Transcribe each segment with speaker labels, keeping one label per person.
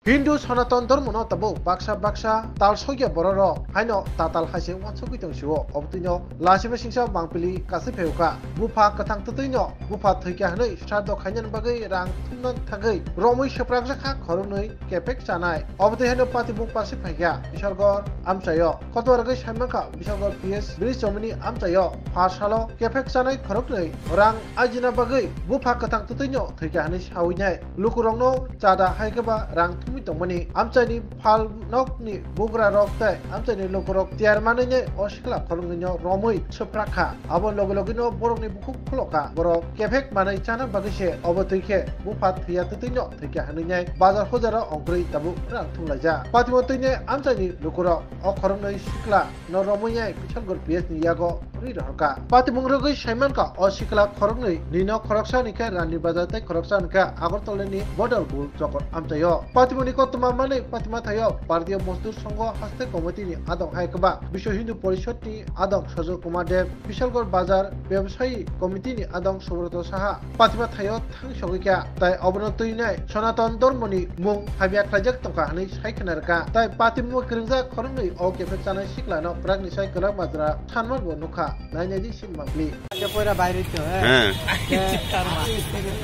Speaker 1: হিন্দু সনাতন ধর্ম ন তাবো বাক্সা বাক্সা তাল সইয়া বড় হাইনো তাতাল হাইসে ওয়ানসুকি দংসিও অবতিনো লাসিবে সিংসা বাংপিলি কাছে ফেউকা বুফা কথাং ততৈनो बुफा थैक्या हनै साद खायन बागै रां थुमन थागै रमै सेप्राक जाखा खरनै केपेक जानाय अबदे हेनो पातिमुख पासे फायगा बिसरगर आमचायो कतवारगै साइमाखा बिसरगर पीएस ब्रिज जमिनि आमचायो फारसालो केपेक जानाय खरनै रां आजिना बागै बुफा कथां ततैनो थैक्या हनै सावैनाय लुकुरंनो जादा हायगबा रां थुमि दंमनि आमचानि फाल नकनि बुग्रा रक्ताय आमचानि लुकुरक तियार मानैने असिखला खरंगैनो रमै सेप्राखा आबो लगलगिनो बरकनि बुखु खलका बरक केफेक मानै चाना बागैसे अबतैखे बुफा थैया ततैनो थैक्या हनैनाय बाजार हजारा अंग्रै ताबु रां थुमलायजा पातिमतैने आमचानि लुकुर अखरनै सिखला न रमैयाय बिसरगर पीएस नि यागो रि रहका पातिमुंग्रगै साइमानका असिखला खरंनै निनो खरकसानिका रानि बाजारतै खरकसानिका आगरतलानि बर्डार बुल जगत आमचायो पातिमुनि कतमा माने पातिमा थायो भारतीय मजदूर संघ हास्ते कमिटिनि आदं हायकबा विश्व हिंदू परिषदनि आदं सजल कुमार देव बिसरगर बाजार व्यवसायी कमिटिनि आदं सुब्रत साहा पातिमा थायो थां सगैका ताय अबनतैनाय सनातन धर्मनि मुं हाबिया खाजक तंका हनै सायखनारका ताय पातिमु क्रिंजा खरंनै अ केफेक जानाय सिखलानो प्रागनि सायकला माद्रा सानमान बनुखा नायनायनि सिमाखलि
Speaker 2: पयरा बाहिर थियो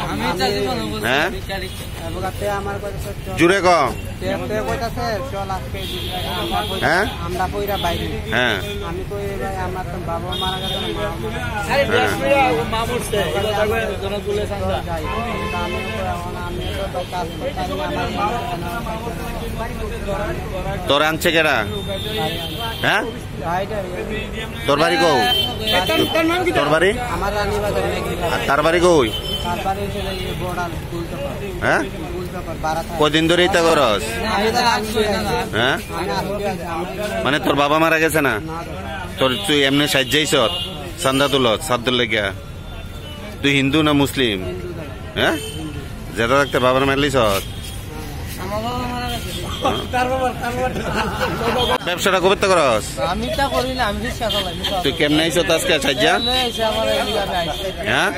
Speaker 2: আমি চাই বলবো বগাতে আমার কথা
Speaker 3: জুরে ক
Speaker 2: তে কইতাছে চল আজকে আমরা পয়রা বাইরে আমি কই ভাই আমার তো বাবা মারা গেছে আরে বেশিয়া ও মা মরছে এগুলো থাকবে জনগুলো সামনে যাই আমি তো কাজ করতে আমার
Speaker 3: তোর আনছে কেডা হ্যাঁ তোর বাড়ি কও তোর বাড়ি
Speaker 2: আমার রানী বাজার
Speaker 3: আর তার বাড়ি কই
Speaker 2: তার বাড়ি চলে এই বড়াল কুলটা
Speaker 3: হ্যাঁ
Speaker 2: বারাত
Speaker 3: কদিন ধরে ইতা করস হ্যাঁ মানে তোর বাবা মারা গেছে না তোর তুই এমনি সাজ্জাইছ চান্দা তুলত সাদ্দুল লাগিয়া তুই হিন্দু না মুসলিম হ্যাঁ যেটা রাখতে বাবার মারলিছ ব্যবসাটা করতে করস
Speaker 2: আমি তা করি না আমি রিকশা চালাই
Speaker 3: তুই কেমনে আইছ আজকে সাজ্জা হ্যাঁ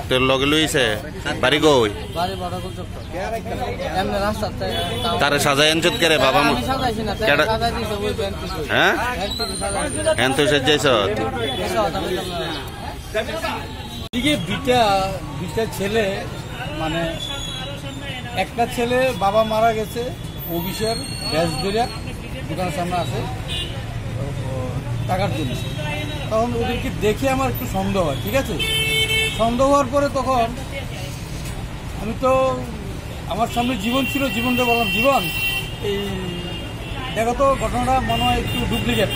Speaker 3: তোর লগে লইছে বাড়ি কই
Speaker 2: বাড়ি বড় কুলচক এমনে রাস্তা
Speaker 3: তারে সাজাই আনছত কে রে বাবা
Speaker 2: আমি সাজাইছি না তাই সাজাই দিছে ওই ব্যাংক
Speaker 3: হ্যাঁ হ্যাঁ তুই সাজ্জাইছ
Speaker 4: দিকে দুইটা ছেলে মানে একটা ছেলে বাবা মারা গেছে অফিসের গ্যাস ধরে দোকানের সামনে আছে টাকার জন্য তখন ওদেরকে দেখে আমার একটু সন্দেহ হয় ঠিক আছে সন্দেহ হওয়ার পরে তখন আমি তো আমার সামনে জীবন ছিল জীবনটা বললাম জীবন এই দেখো তো ঘটনাটা মনে হয় একটু ডুপ্লিকেট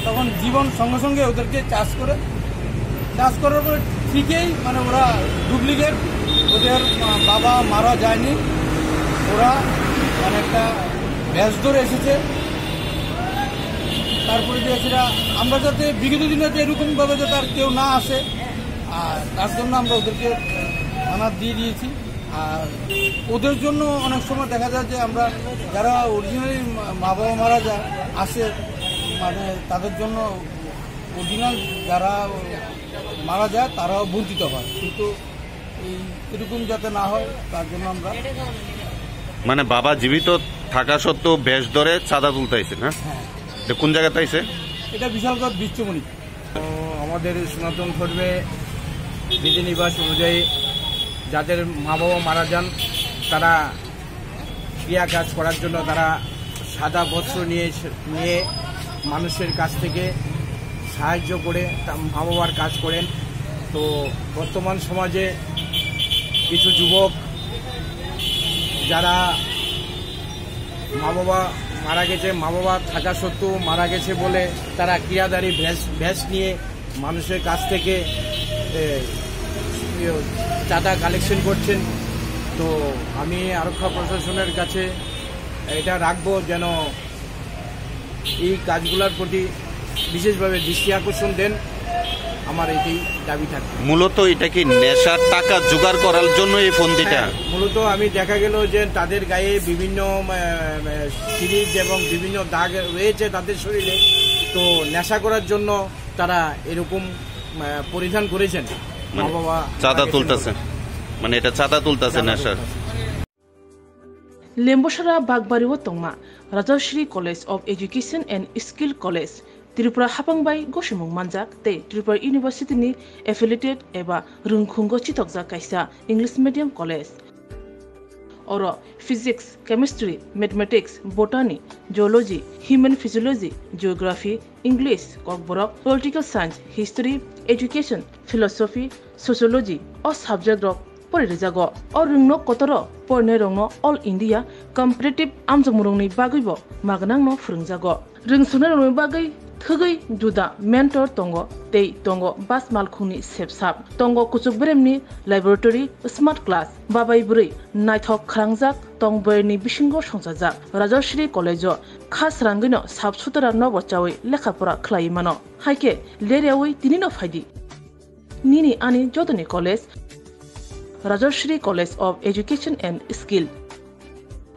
Speaker 4: তখন জীবন সঙ্গে সঙ্গে ওদেরকে চার্জ করার পরে ঠিকই মানে ওরা ডুপ্লিকেট ওদের বাবা মারা যায়নি ওরা মানে একটা ব্যাস ধরে এসেছে তারপরে যে সেটা আমরা যাতে বিগত দিনে এরকমভাবে যাতে আর কেউ না আসে আর তার জন্য আমরা ওদেরকে থানা দিয়ে দিয়েছি আর ওদের জন্য অনেক সময় দেখা যায় যে আমরা যারা অরিজিনালি মা বাবা মারা যায় আসে মানে তাদের জন্য অরিজিনাল যারা মারা যায় তারাও বঞ্চিত হয় কিন্তু এরকম যাতে না হয় তার জন্য আমরা
Speaker 3: মানে বাবা জীবিত থাকা সত্ত্বেও বেশ ধরে চাঁদা তুলতে আইছে না কোন জায়গাতে আইছে
Speaker 4: এটা বিশালগড় বিচ্ছমণি আমাদের সনাতন ধর্মে বিধিনিবাস অনুযায়ী যাদের মা বাবা মারা যান তারা ক্রিয়া কাজ করার জন্য তারা সাদা বস্ত্র নিয়ে মানুষের কাছ থেকে সাহায্য করে মা বাবার কাজ করেন তো বর্তমান সমাজে কিছু যুবক যারা মা বাবা মারা গেছে মা বাবা থাকা সত্ত্বেও মারা গেছে বলে তারা ক্রিয়াদারী ভ্যাস নিয়ে মানুষের কাছ থেকে চাঁদা কালেকশন করছেন তো আমি আরক্ষা প্রশাসনের কাছে এটা রাখবো যেন এই কাজগুলোর প্রতি বিশেষভাবে দৃষ্টি আকর্ষণ দেন আমার এটাই দাবি থাকে
Speaker 3: মূলত এটা কি নেশার টাকা জোগাড় করার জন্য এই ফন্দিটা
Speaker 4: মূলত আমি দেখা গেল যে তাদের গায়ে বিভিন্ন সিরিজ এবং বিভিন্ন দাগ রয়েছে তাদের শরীরে তো নেশা করার জন্য তারা এরকম পরিধান করেছেন মা বাবা
Speaker 3: চাঁদা তুলতেছে মানে এটা চাঁদা তুলতেছে নেশার
Speaker 5: Lembosara Bagbariwo Tongma, Rajashri College of Education and Skill College, Tripura Hapangbai Goshimung Manjak, Te Tripura University ni affiliated eba Rungkhungo Chitokja Kaisa English Medium College. Oro Physics, Chemistry, Mathematics, Botany, Geology, Human Physiology, Geography, English, Kokborok, Political Science, History, Education, Philosophy, Sociology, o subject rock Porizago, or Rungno Kotoro, Pornerongno, All India, Competitive Amzamurungni Bagibo, Magnangno Frungzago. Ringsunarong Bagay, Thugai, Juda, Mentor Tongo, Tei Tongo, Bas Malkuni, Sepsap, Tongo Kuchukbremni, Laboratory, Smart Class, Babai Buri, Nighthawk Krangzak, Tong Berni Bishingo Shonsazak, Rajashri College, Khas Rangino, Subsutara Novo Chawi, Lekapura Klaimano, Haike, Leriawi, Tinino Fadi. Nini Ani Jodani College, Rajashri College of Education and Skill.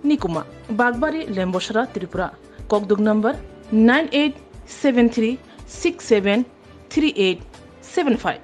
Speaker 5: Nikuma, Bagbari, Lembosara, Tripura. Kokdug number 9873673875.